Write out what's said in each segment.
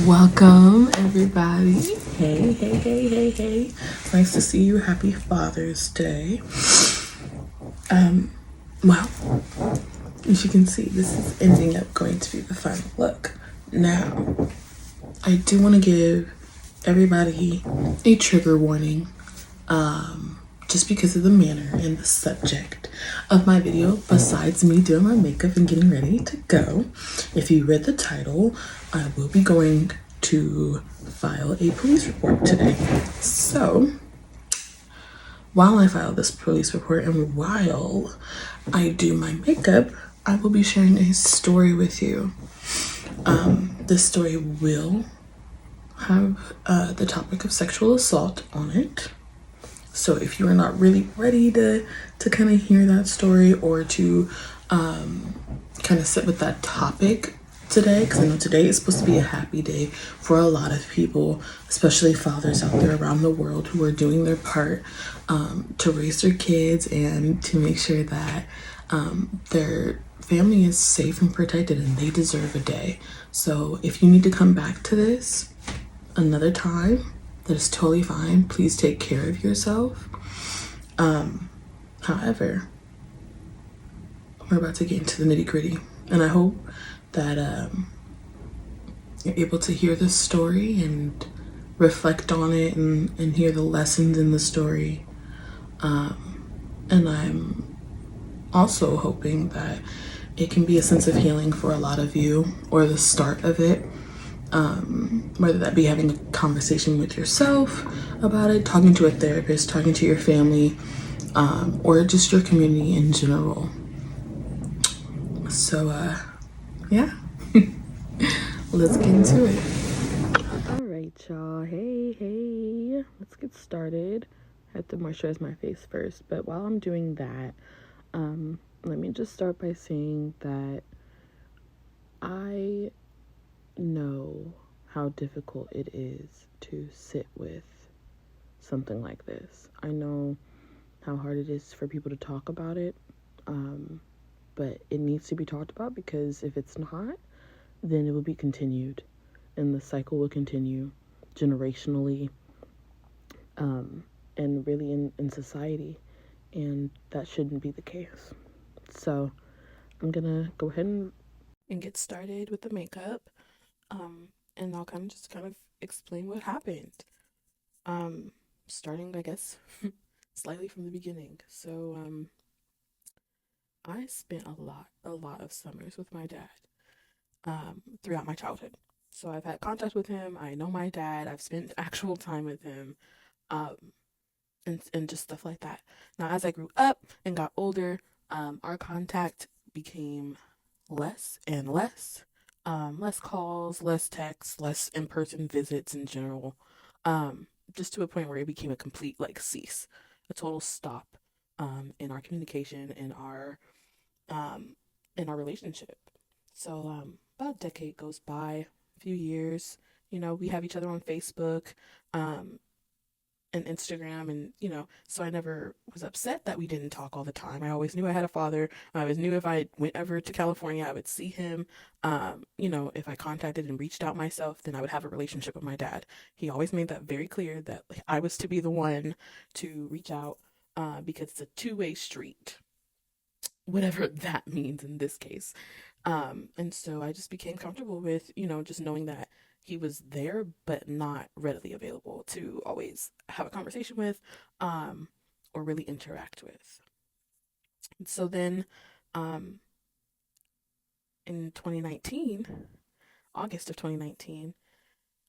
Welcome, everybody. Hey. Nice to see you. Happy Father's Day. Well, as you can see, this is ending up going to be the final look. Now, I do want to give everybody a trigger warning, just because of the manner and the subject of my video, besides me doing my makeup and getting ready to go. If you read the title, I will be going to file a police report today. So, while I file this police report and while I do my makeup, I will be sharing a story with you. This story will have the topic of sexual assault on it. So if you are not really ready to kind of hear that story or to kind of sit with that topic today, because I know today is supposed to be a happy day for a lot of people, especially fathers out there around the world who are doing their part to raise their kids and to make sure that their family is safe and protected, and they deserve a day. So if you need to come back to this another time, that is totally fine. Please take care of yourself. However, we're about to get into the nitty-gritty, and I hope that you're able to hear this story and reflect on it and hear the lessons in the story. And I'm also hoping that it can be a sense of healing for a lot of you, or the start of it. Whether that be having a conversation with yourself about it, talking to a therapist, talking to your family, or just your community in general. So, yeah, let's get into it. All right, y'all. Hey, let's get started. I have to moisturize my face first, but while I'm doing that, let me just start by saying that I know how difficult it is to sit with something like this. I know how hard it is for people to talk about it, but it needs to be talked about, because if it's not, then it will be continued and the cycle will continue generationally, and really in society, and that shouldn't be the case. So I'm gonna go ahead and get started with the makeup, and I'll kind of explain what happened, starting, I guess, slightly from the beginning. So I spent a lot of summers with my dad, throughout my childhood. So I've had contact with him. I know my dad. I've spent actual time with him, um, and just stuff like that. Now, as I grew up and got older, our contact became less and less. Less calls, less texts, less in-person visits in general. Just to a point where it became a complete cease, a total stop, in our communication, um, in our relationship. So about a decade goes by, a few years. We have each other on Facebook, um, and Instagram, and so I never was upset that we didn't talk all the time. I always knew I had a father. I always knew if I went ever to California, I would see him. If I contacted and reached out myself, then I would have a relationship with my dad. He always made that very clear that I was to be the one to reach out, because it's a two-way street, whatever that means in this case. And so I just became comfortable with, just knowing that he was there, but not readily available to always have a conversation with, or really interact with. And so then, um, in 2019, August of 2019,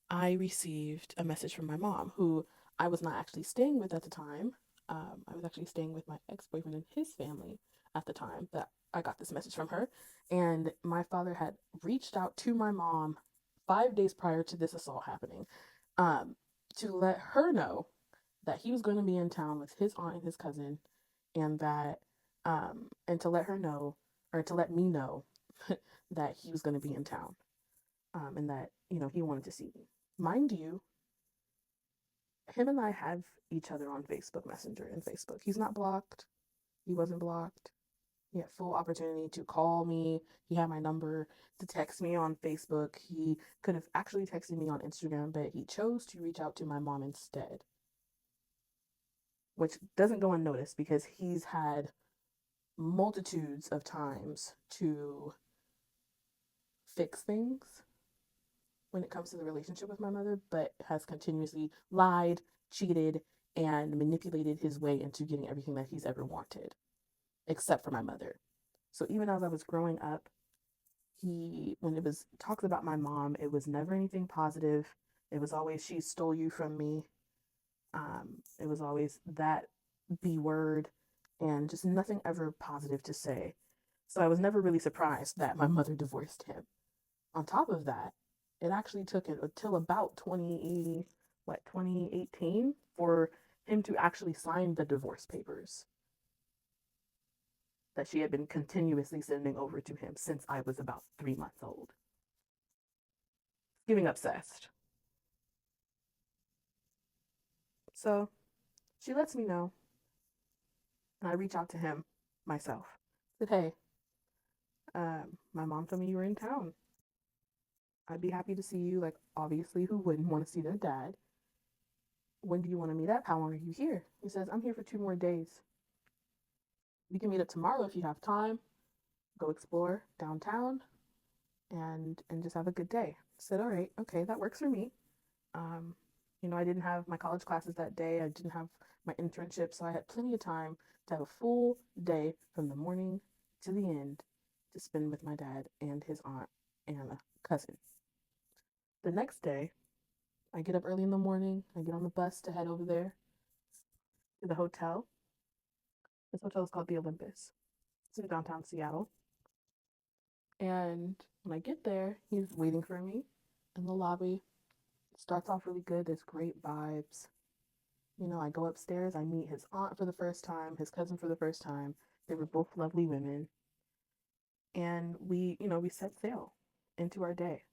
I received a message from my mom, who I was not actually staying with at the time. I was actually staying with my ex-boyfriend and his family at the time that I got this message from her. And my father had reached out to my mom 5 days prior to this assault happening, um, to let her know that he was going to be in town with his aunt and his cousin, and and to let her know, or to let me know, that he was going to be in town, and that, he wanted to see me. Mind you, him and I have each other on Facebook Messenger and Facebook. He's not blocked. He wasn't blocked. He had full opportunity to call me. He had my number, to text me on Facebook. He could have actually texted me on Instagram, but he chose to reach out to my mom instead, which doesn't go unnoticed because he's had multitudes of times to fix things when it comes to the relationship with my mother, but has continuously lied, cheated, and manipulated his way into getting everything that he's ever wanted, except for my mother. So even as I was growing up, when it was talks about my mom, it was never anything positive. It was always, she stole you from me. It was always that B word and just nothing ever positive to say. So I was never really surprised that my mother divorced him. On top of that, it actually took it until about 2018 for him to actually sign the divorce papers that she had been continuously sending over to him since I was about 3 months old. Getting obsessed. So she lets me know, and I reach out to him myself. I said, hey, my mom told me you were in town. I'd be happy to see you. Like, obviously, who wouldn't want to see their dad? When do you want to meet up? How long are you here? He says, I'm here for 2 more days. We can meet up tomorrow if you have time. Go explore downtown and just have a good day. I said, all right, okay, that works for me. Um, I didn't have my college classes that day. I didn't have my internship, so I had plenty of time to have a full day from the morning to the end to spend with my dad and his aunt and a cousin. The next day, I get up early in the morning. I get on the bus to head over there to the hotel. This hotel is called the Olympus. It's in downtown Seattle. And when I get there, he's waiting for me in the lobby. It starts off really good. There's great vibes. I go upstairs. I meet his aunt for the first time, his cousin for the first time. They were both lovely women. And we set sail into our day.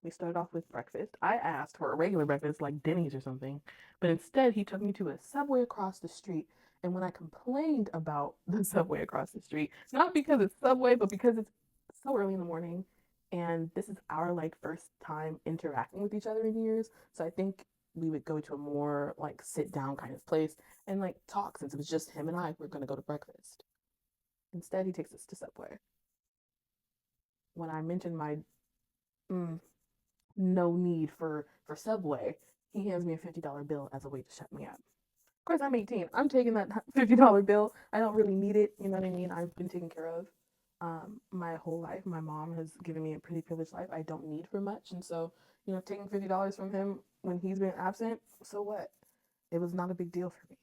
We started off with breakfast. I asked for a regular breakfast like Denny's or something, but instead he took me to a Subway across the street. And when I complained about the Subway across the street, not because it's Subway, but because it's so early in the morning and this is our like first time interacting with each other in years, so I think we would go to a more like sit down kind of place and like talk, since it was just him and I were going to go to breakfast. Instead, he takes us to Subway. When I mentioned my mm, no need for Subway, he hands me a $50 bill as a way to shut me up. Of course, I'm 18. I'm taking that $50 bill. I don't really need it. You know what I mean? I've been taken care of my whole life. My mom has given me a pretty privileged life. I don't need for much. And so, taking $50 from him when he's been absent, so what? It was not a big deal for me.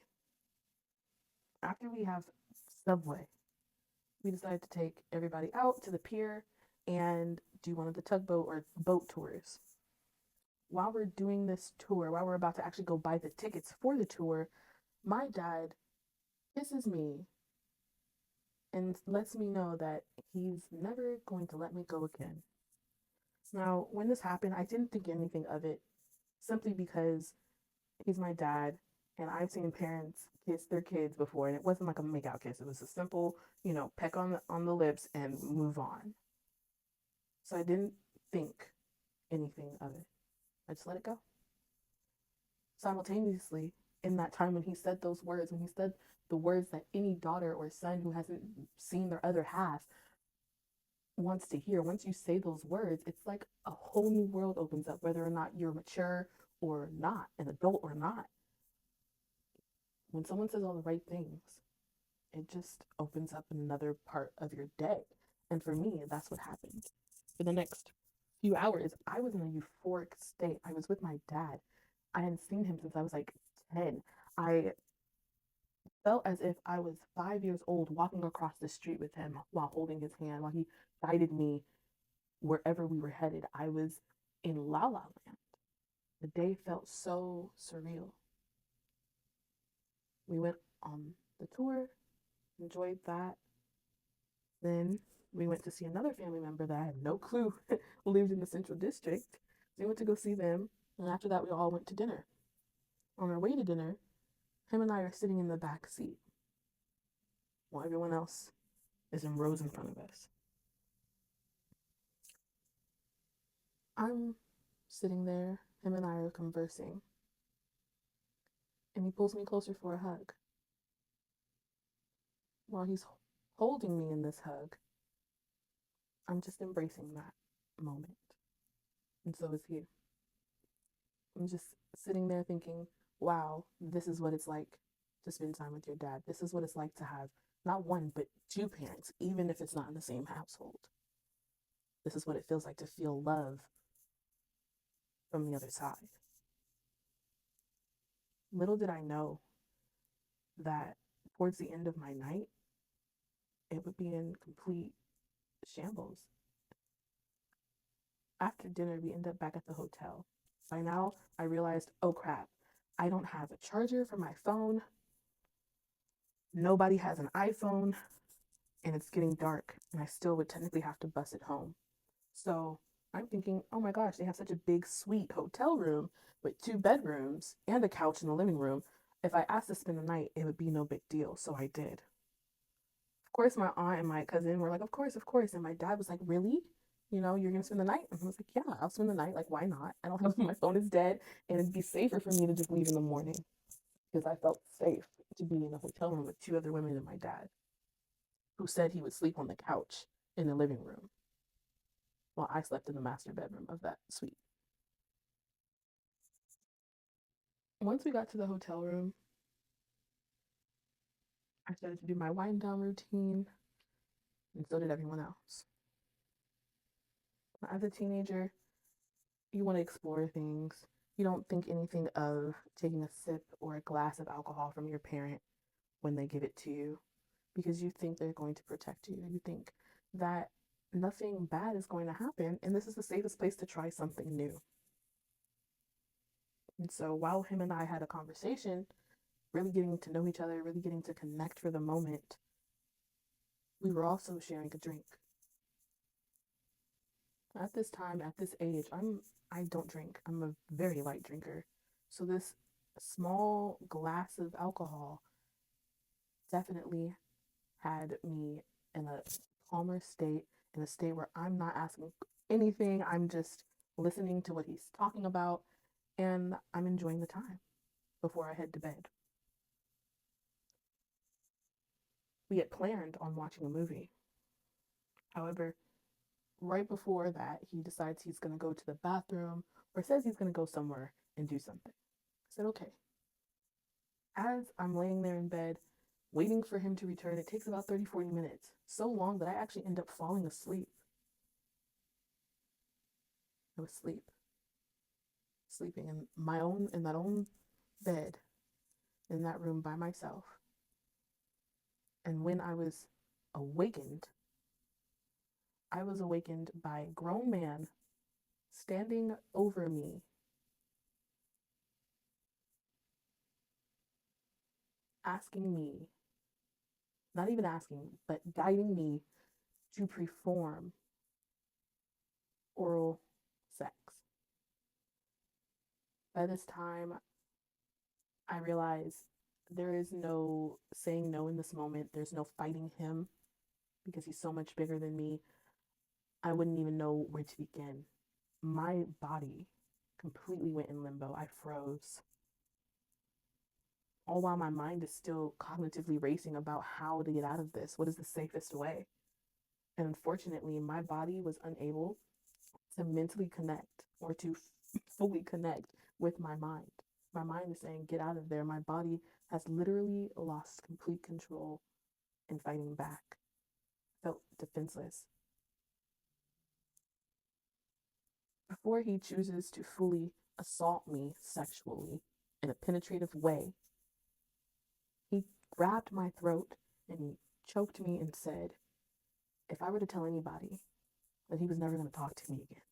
After we have Subway, we decided to take everybody out to the pier and do one of the tugboat or boat tours. While we're doing this tour, while we're about to actually go buy the tickets for the tour, my dad kisses me and lets me know that he's never going to let me go again. Now, when this happened, I didn't think anything of it simply because he's my dad and I've seen parents kiss their kids before, and it wasn't like a makeout kiss. It was a simple, peck on the lips and move on. So I didn't think anything of it. I just let it go. Simultaneously, in that time when he said those words, when he said the words that any daughter or son who hasn't seen their other half wants to hear, once you say those words, it's like a whole new world opens up, whether or not you're mature or not, an adult or not. When someone says all the right things, it just opens up another part of your day. And for me, that's what happened. For the next few hours, I was in a euphoric state. I was with my dad. I hadn't seen him since I was like 10. I felt as if I was 5 years old walking across the street with him while holding his hand, while he guided me wherever we were headed. I was in La La Land. The day felt so surreal. We went on the tour, enjoyed that. Then we went to see another family member that I had no clue lived in the Central District. We went to go see them, and after that, we all went to dinner. On our way to dinner, him and I are sitting in the back seat while everyone else is in rows in front of us. I'm sitting there, him and I are conversing, and he pulls me closer for a hug. While he's holding me in this hug, I'm just embracing that moment. And so is he. I'm just sitting there thinking, wow, this is what it's like to spend time with your dad. This is what it's like to have not one, but two parents, even if it's not in the same household. This is what it feels like to feel love from the other side. Little did I know that towards the end of my night, it would be in complete shambles. After dinner, we end up back at the hotel. By now, I realized, oh crap, I don't have a charger for my phone. Nobody has an iPhone, and it's getting dark, and I still would technically have to bus it home. So I'm thinking, oh my gosh, they have such a big suite hotel room with 2 bedrooms and a couch in the living room. If I asked to spend the night, it would be no big deal. So I did. Of course, my aunt and my cousin were like, of course, of course. And my dad was like, really? You know, you're going to spend the night? And I was like, yeah, I'll spend the night. Like, why not? I don't have my phone is dead. And it'd be safer for me to just leave in the morning because I felt safe to be in a hotel room with 2 other women and my dad, who said he would sleep on the couch in the living room while I slept in the master bedroom of that suite. Once we got to the hotel room, I started to do my wind down routine, and so did everyone else. As a teenager, you want to explore things. You don't think anything of taking a sip or a glass of alcohol from your parent when they give it to you because you think they're going to protect you. You think that nothing bad is going to happen, and this is the safest place to try something new. And so while him and I had a conversation, really getting to know each other, really getting to connect for the moment, we were also sharing a drink. At this time, at this age, I don't drink. I'm a very light drinker. So this small glass of alcohol definitely had me in a calmer state, in a state where I'm not asking anything. I'm just listening to what he's talking about, and I'm enjoying the time before I head to bed. We had planned on watching a movie. However, right before that, he decides he's going to go to the bathroom or says he's going to go somewhere and do something. I said, okay. As I'm laying there in bed, waiting for him to return, it takes about 30, 40 minutes. So long that I actually end up falling asleep. I was sleeping in that own bed in that room by myself. And when awakened, I was awakened by a grown man standing over me, asking me, not even asking, but guiding me to perform oral sex. By this time, I realize there is no saying no in this moment. There's no fighting him because he's so much bigger than me. I wouldn't even know where to begin. My body completely went in limbo. I froze. All while my mind is still cognitively racing about how to get out of this. What is the safest way? And unfortunately, my body was unable to mentally connect or to fully connect with my mind. My mind is saying, get out of there. My body has literally lost complete control in fighting back. I felt defenseless. Before he chooses to fully assault me sexually in a penetrative way, he grabbed my throat and he choked me and said, if I were to tell anybody that he was never going to talk to me again,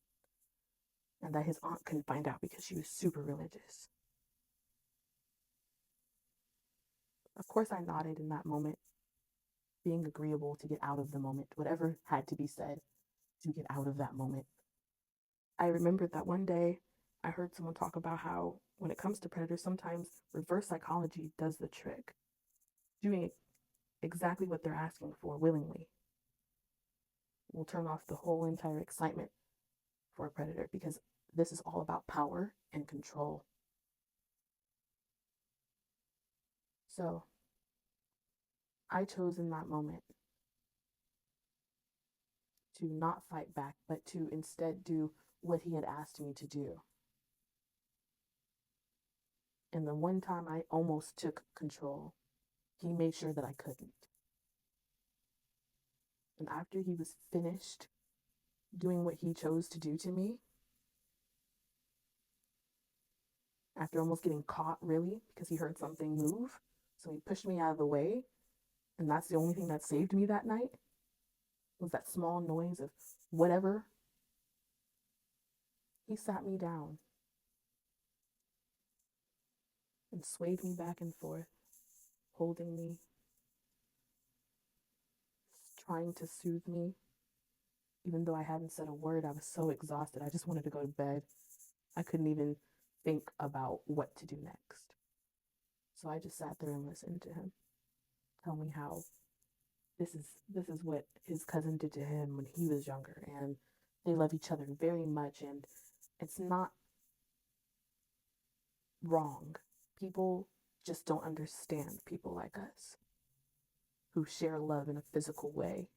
and that his aunt couldn't find out because she was super religious. Of course, I nodded in that moment, being agreeable to get out of the moment, whatever had to be said to get out of that moment. I remembered that one day I heard someone talk about how when it comes to predators, sometimes reverse psychology does the trick, doing exactly what they're asking for willingly. will turn off the whole entire excitement for a predator, because this is all about power and control. So I chose in that moment to not fight back, but to instead do what he had asked me to do. And the one time I almost took control, he made sure that I couldn't. And after he was finished doing what he chose to do to me, after almost getting caught, really, because he heard something move, so he pushed me out of the way, and that's the only thing that saved me that night, was that small noise of whatever. He sat me down and swayed me back and forth, holding me, trying to soothe me. Even though I hadn't said a word, I was so exhausted. I just wanted to go to bed. I couldn't even think about what to do next. So I just sat there and listened to him tell me how this is what his cousin did to him when he was younger, and they love each other very much, and it's not wrong. People just don't understand people like us who share love in a physical way.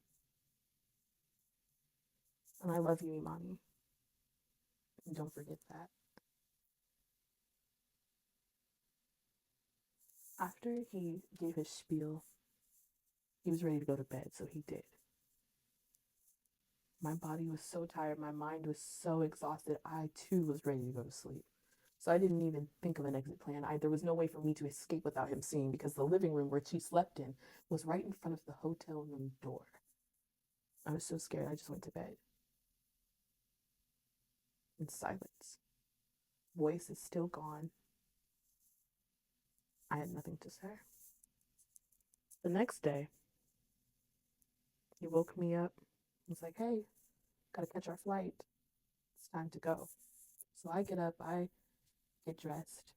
And I love you, Imani. And don't forget that. After he gave his spiel, he was ready to go to bed, so he did. My body was so tired. My mind was so exhausted. I too was ready to go to sleep. So I didn't even think of an exit plan. There was no way for me to escape without him seeing, because the living room where she slept in was right in front of the hotel room door. I was so scared, I just went to bed. In silence. Voice is still gone. I had nothing to say. The next day, he woke me up. He was like, hey, gotta catch our flight. It's time to go. So I get up, I get dressed,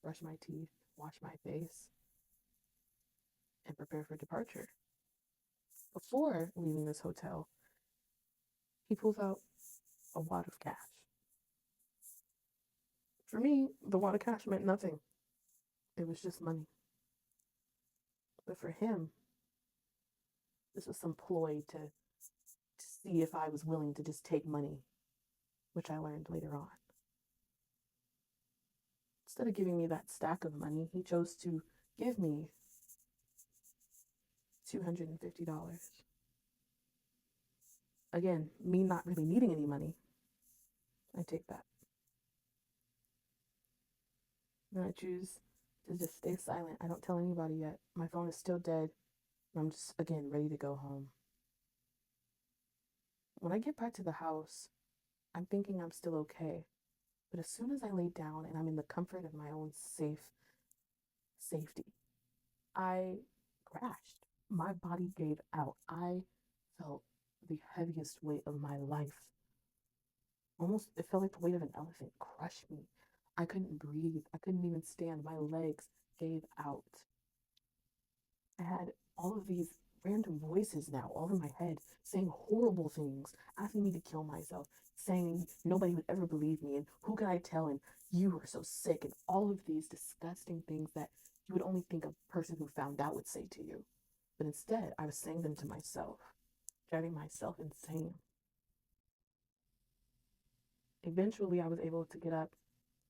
brush my teeth, wash my face, and prepare for departure. Before leaving this hotel, he pulls out a wad of cash. For me, the wad of cash meant nothing. It was just money. But for him, this was some ploy to see if I was willing to just take money, which I learned later on. Instead of giving me that stack of money, he chose to give me $250. Again, me not really needing any money, I take that. And I choose to just stay silent. I don't tell anybody yet. My phone is still dead. And I'm just, again, ready to go home. When I get back to the house, I'm thinking I'm still okay. But as soon as I lay down and I'm in the comfort of my own safety, I crashed. My body gave out. I felt the heaviest weight of my life. Almost, it felt like the weight of an elephant crushed me. I couldn't breathe. I couldn't even stand. My legs gave out. I had all of these random voices now all in my head saying horrible things, asking me to kill myself, saying nobody would ever believe me, and who could I tell, and you were so sick, and all of these disgusting things that you would only think a person who found out would say to you. But instead, I was saying them to myself, driving myself insane. Eventually, I was able to get up.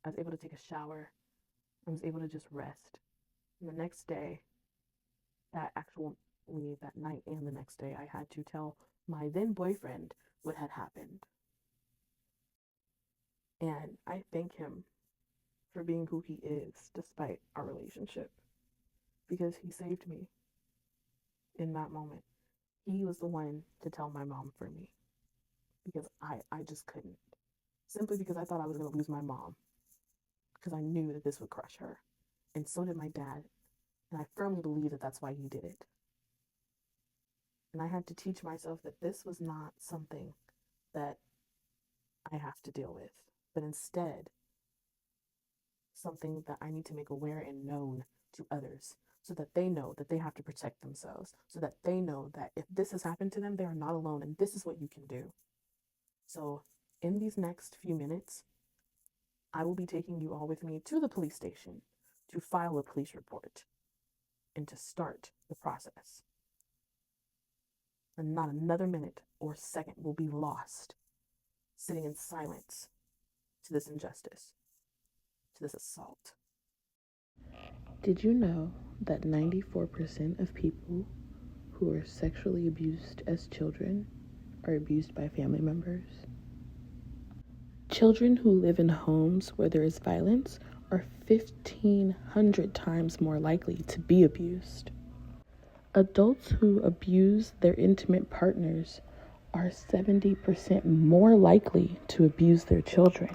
I was able to take a shower. I was able to just rest. And the next day, that night and the next day, I had to tell my then boyfriend what had happened. And I thank him for being who he is despite our relationship, because he saved me in that moment. He was the one to tell my mom for me, because I just couldn't. Simply because I thought I was going to lose my mom, because I knew that this would crush her. And so did my dad. And I firmly believe that that's why he did it. And I had to teach myself that this was not something that I have to deal with, but instead something that I need to make aware and known to others, so that they know that they have to protect themselves, so that they know that if this has happened to them, they are not alone and this is what you can do. So in these next few minutes, I will be taking you all with me to the police station to file a police report and to start the process. And not another minute or second will be lost sitting in silence to this injustice, to this assault. Did you know that 94% of people who are sexually abused as children are abused by family members? Children who live in homes where there is violence are 1,500 times more likely to be abused. Adults who abuse their intimate partners are 70% more likely to abuse their children.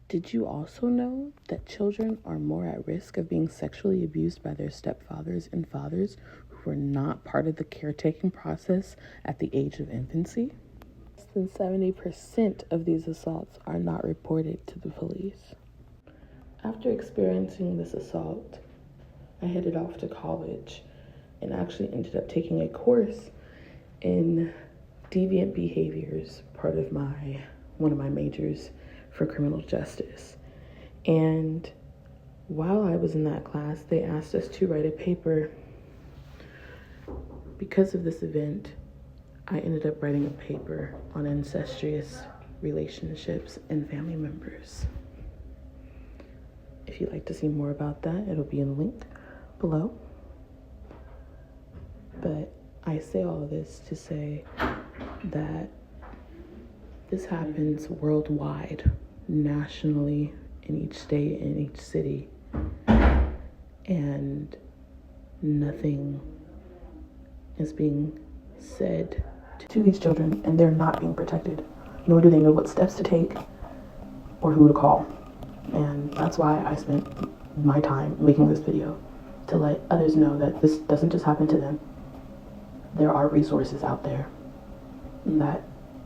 Did you also know that children are more at risk of being sexually abused by their stepfathers and fathers who were not part of the caretaking process at the age of infancy? Less than 70% of these assaults are not reported to the police. After experiencing this assault, I headed off to college and actually ended up taking a course in deviant behaviors, part of one of my majors for criminal justice. And while I was in that class, they asked us to write a paper. Because of this event, I ended up writing a paper on incestuous relationships and family members. If you'd like to see more about that, it'll be in the link below. But I say all of this to say that this happens worldwide, nationally, in each state, in each city, and nothing is being said to these children, and they're not being protected, nor do they know what steps to take or who to call. And that's why I spent my time making this video, to let others know that this doesn't just happen to them. There are resources out there, and that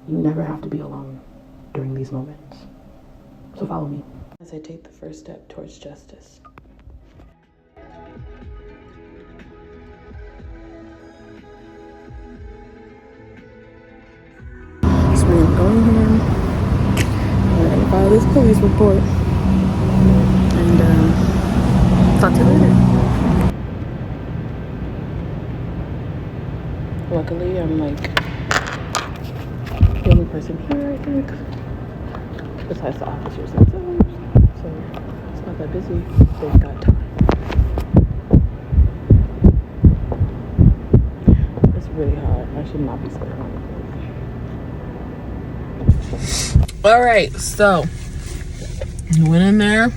you never have to be alone during these moments. So follow me as I take the first step towards justice. So we're going here. We're gonna file this police report, and talk to you later. Luckily, I'm like the only person here, I think, besides the officers themselves, so it's not that busy. They've got time. It's really hot. I should not be sitting on the All right, so I went in there,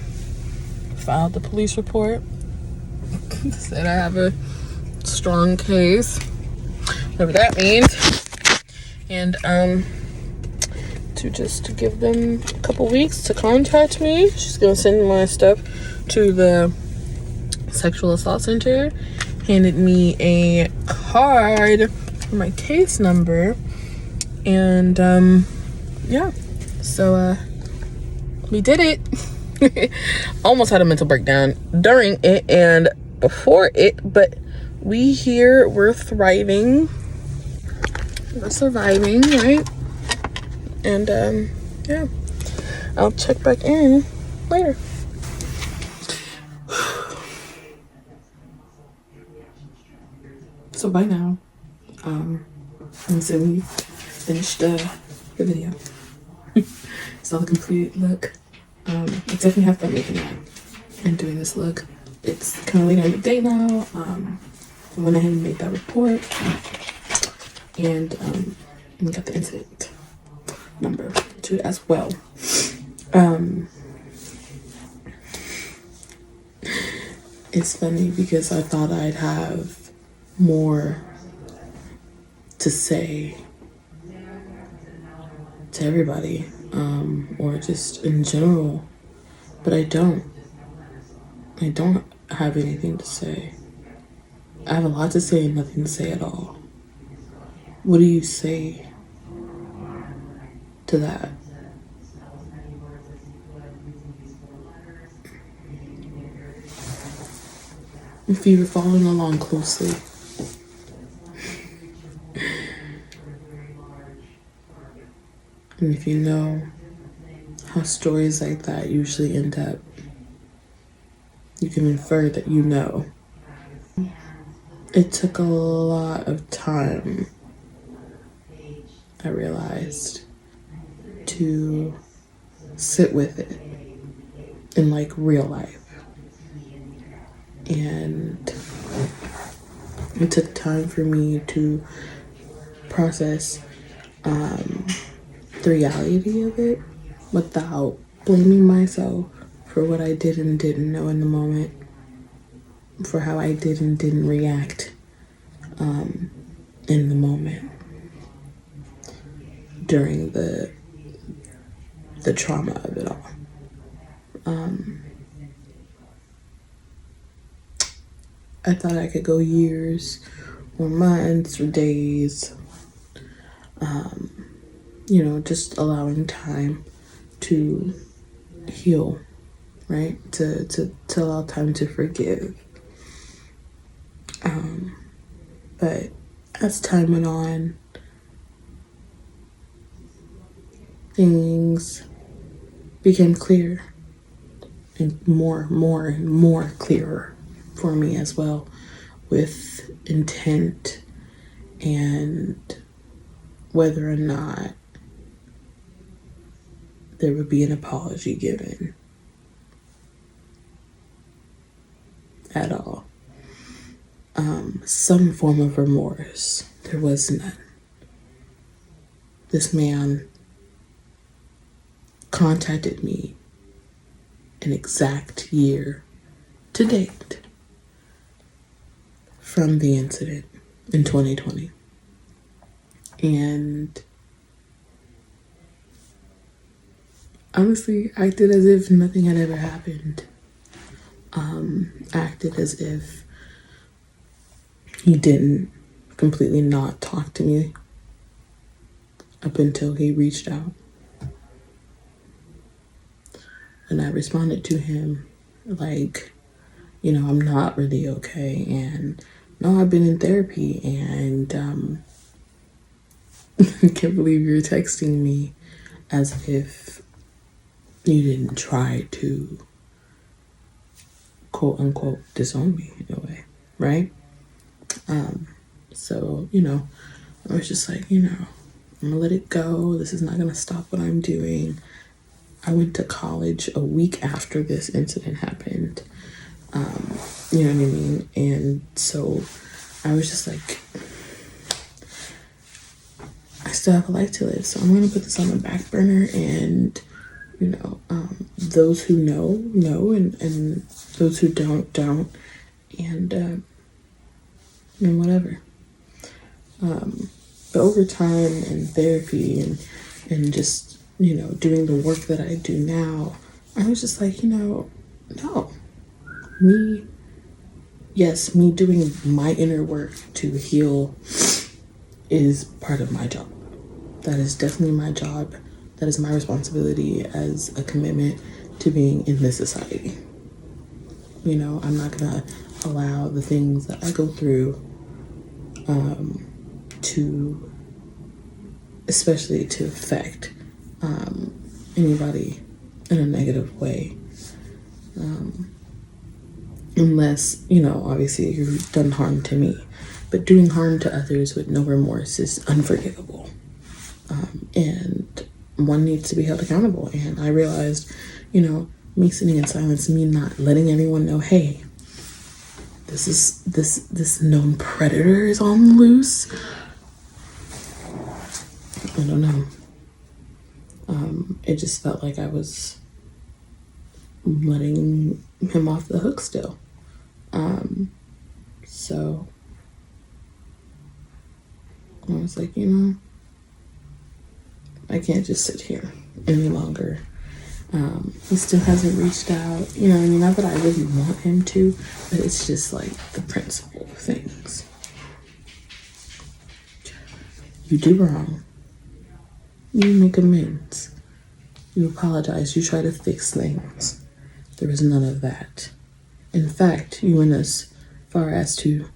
filed the police report, said I have a strong case, whatever that means, and to give them a couple weeks to contact me. She's gonna send my stuff to the sexual assault center, handed me a card for my case number, and yeah, so we did it. Almost had a mental breakdown during it and before it, but we're thriving, we're surviving, right? And yeah, I'll check back in later. So by now, I'm assuming you finished the video. Saw the complete look. I definitely have fun making that and doing this look. It's kind of later in the day now. I went ahead and made that report, and we got the incident number to it as well. It's funny because I thought I'd have more to say to everybody, or just in general, but I don't have anything to say. I have a lot to say and nothing to say at all. What do you say to that? If you're following along closely, and if you know how stories like that usually end up, you can infer that you know. It took a lot of time, I realized, to sit with it in like real life. And it took time for me to process the reality of it without blaming myself for what I did and didn't know in the moment, for how I did and didn't react in the moment during the trauma of it all. I thought I could go years or months or days, just allowing time to heal, right? To allow time to forgive. But as time went on, things became clear and more clearer for me as well, with intent and whether or not there would be an apology given at all. Some form of remorse. There was none. This man contacted me an exact year to date from the incident in 2020. And honestly, acted as if nothing had ever happened. Acted as if he didn't completely not talk to me up until he reached out. And I responded to him like, I'm not really okay. And no, I've been in therapy, and I can't believe you're texting me, as if you didn't try to quote unquote disown me in a way, right? So, I was just like, I'm gonna let it go. This is not gonna stop what I'm doing. I went to college a week after this incident happened. You know what I mean? And so I was just like, I still have a life to live, so I'm gonna put this on the back burner, and those who know, and those who don't, and whatever. But over time and therapy and just, doing the work that I do now, I was just like, no. Me doing my inner work to heal is part of my job. That is definitely my job. That is my responsibility as a commitment to being in this society. I'm not gonna allow the things that I go through especially to affect anybody in a negative way. Unless, obviously you've done harm to me. But doing harm to others with no remorse is unforgivable. And one needs to be held accountable. And I realized, me sitting in silence, me not letting anyone know, hey, this known predator is on the loose. I don't know. It just felt like I was letting him off the hook still. So I was like, I can't just sit here any longer. He still hasn't reached out, not that I really want him to, but it's just like the principle of things. You do wrong. You make amends. You apologize. You try to fix things. There was none of that. In fact, you and us far as to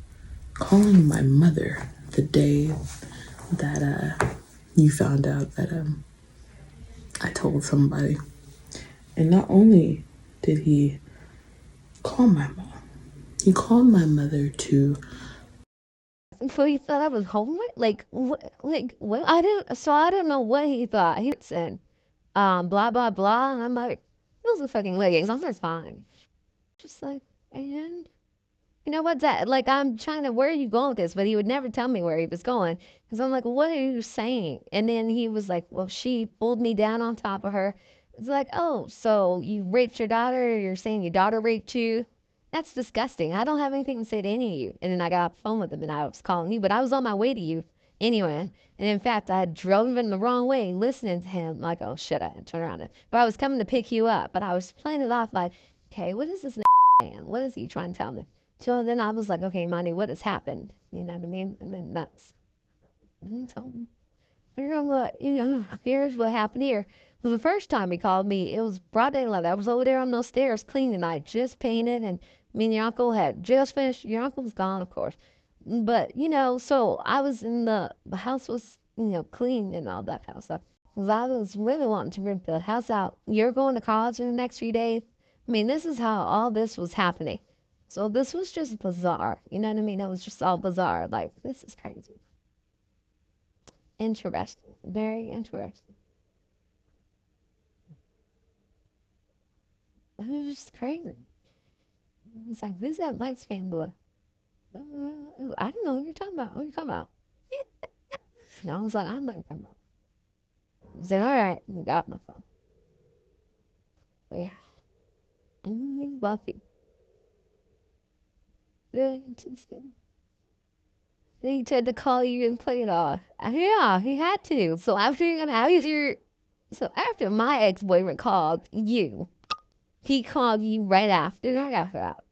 calling my mother the day that you found out that I told somebody. And not only did he call my mom, he called my mother to. So he thought I was homeless? Like what? Like what? I didn't. So I don't know what he thought. He said, blah blah blah, and I'm like, those are fucking leggings. I'm just fine. Just like, and you know what's that? Like, I'm trying to, where are you going with this? But he would never tell me where he was going. Because I'm like, what are you saying? And then he was like, well, she pulled me down on top of her. It's like, oh, so you raped your daughter? You're saying your daughter raped you? That's disgusting. I don't have anything to say to any of you. And then I got off the phone with him and I was calling you, but I was on my way to you anyway. And in fact, I had driven the wrong way listening to him. Like, oh shit, I had to turn around. But I was coming to pick you up, but I was playing it off like, okay, what is this man? What is he trying to tell me? So then I was like, okay, Monty, what has happened? You know what I mean? And then so here's what happened here. Well, the first time he called me, it was broad daylight. I was over there on those stairs cleaning. I just painted, and me and your uncle had just finished. Your uncle was gone, of course, but so I was in the house was clean and all that kind of stuff. 'Cause I was really wanting to rent the house out. You're going to college in the next few days. I mean, this is how all this was happening. So this was just bizarre. You know what I mean? It was just all bizarre. Like, this is crazy. Interesting. Very interesting. It was just crazy. It's like, who's that light skinned boy? I don't know what you're talking about. What are you talking about? And I was like, I'm not talking about. I said, all right. And got my phone. But yeah. Buffy. Really interesting. Then he tried to call you and play it off. Yeah, he had to. So after my ex boyfriend called you, he called you right after I got her out.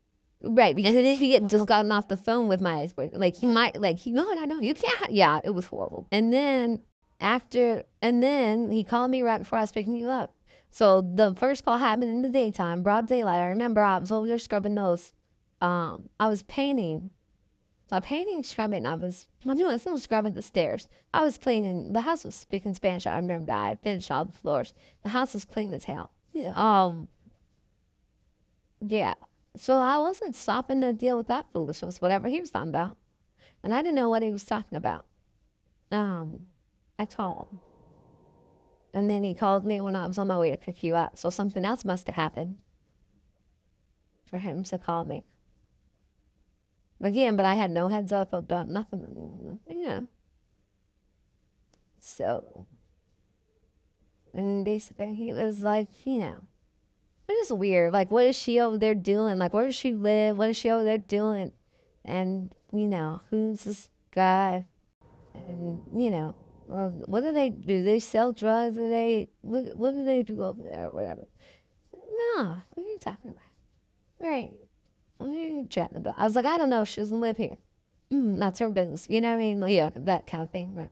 Right, because if he had just gotten off the phone with my ex boyfriend, like he might, like he, no, no, no, you can't. Yeah, it was horrible. And then he called me right before I was picking you up. So the first call happened in the daytime, broad daylight. I remember I was over there scrubbing those. I was painting. So I painting, scrubbing. I'm doing some scrubbing the stairs. I was cleaning. The house was speaking Spanish. I remember that. I finished all the floors. The house was clean as hell. Yeah. Yeah. So I wasn't stopping to deal with that foolishness, whatever he was talking about. And I didn't know what he was talking about. At all. And then he called me when I was on my way to pick you up. So something else must have happened for him to call me. Again, but I had no heads up about nothing. Yeah. So, and basically he was like, it is weird. Like, what is she over there doing? Like, where does she live? What is she over there doing? And, who's this guy? And, well, what do they do? They sell drugs? What do they do over there or whatever? No, what are you talking about? Right. What are you chatting about? I was like, I don't know. She doesn't live here. That's her business. You know what I mean? Yeah, that kind of thing. Right.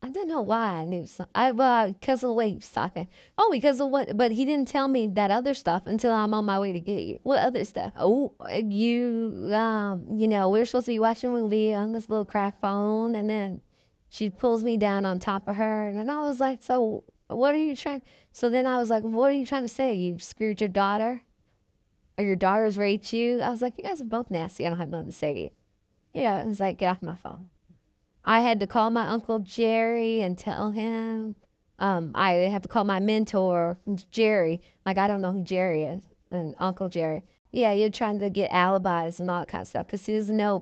I don't know why I knew some. Because of the way he was talking. Oh, because of what? But he didn't tell me that other stuff until I'm on my way to get you. What other stuff? Oh, we're supposed to be watching a movie on this little crack phone, and then she pulls me down on top of her, and then I was like, so what are you trying? So then I was like, what are you trying to say? You screwed your daughter, or your daughter's raped you? I was like, you guys are both nasty. I don't have nothing to say. Yeah, it was like, get off my phone. I had to call my Uncle Jerry and tell him. I have to call my mentor, Jerry. Like, I don't know who Jerry is. And Uncle Jerry. Yeah, you're trying to get alibis and all that kind of stuff because he doesn't know.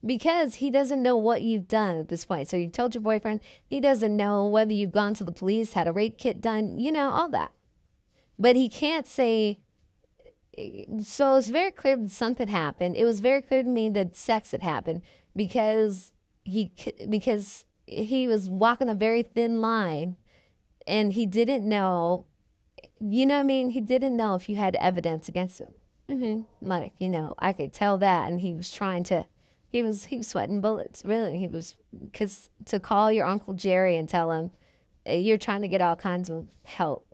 Because he doesn't know what you've done at this point. So you told your boyfriend. He doesn't know whether you've gone to the police, had a rape kit done, all that. But he can't say. So it's very clear that something happened. It was very clear to me that sex had happened because because he was walking a very thin line and he didn't know, you know what I mean? He didn't know if you had evidence against him. Like, I could tell that. And he was trying to, he was sweating bullets. Really. He was, because to call your Uncle Jerry and tell him, you're trying to get all kinds of help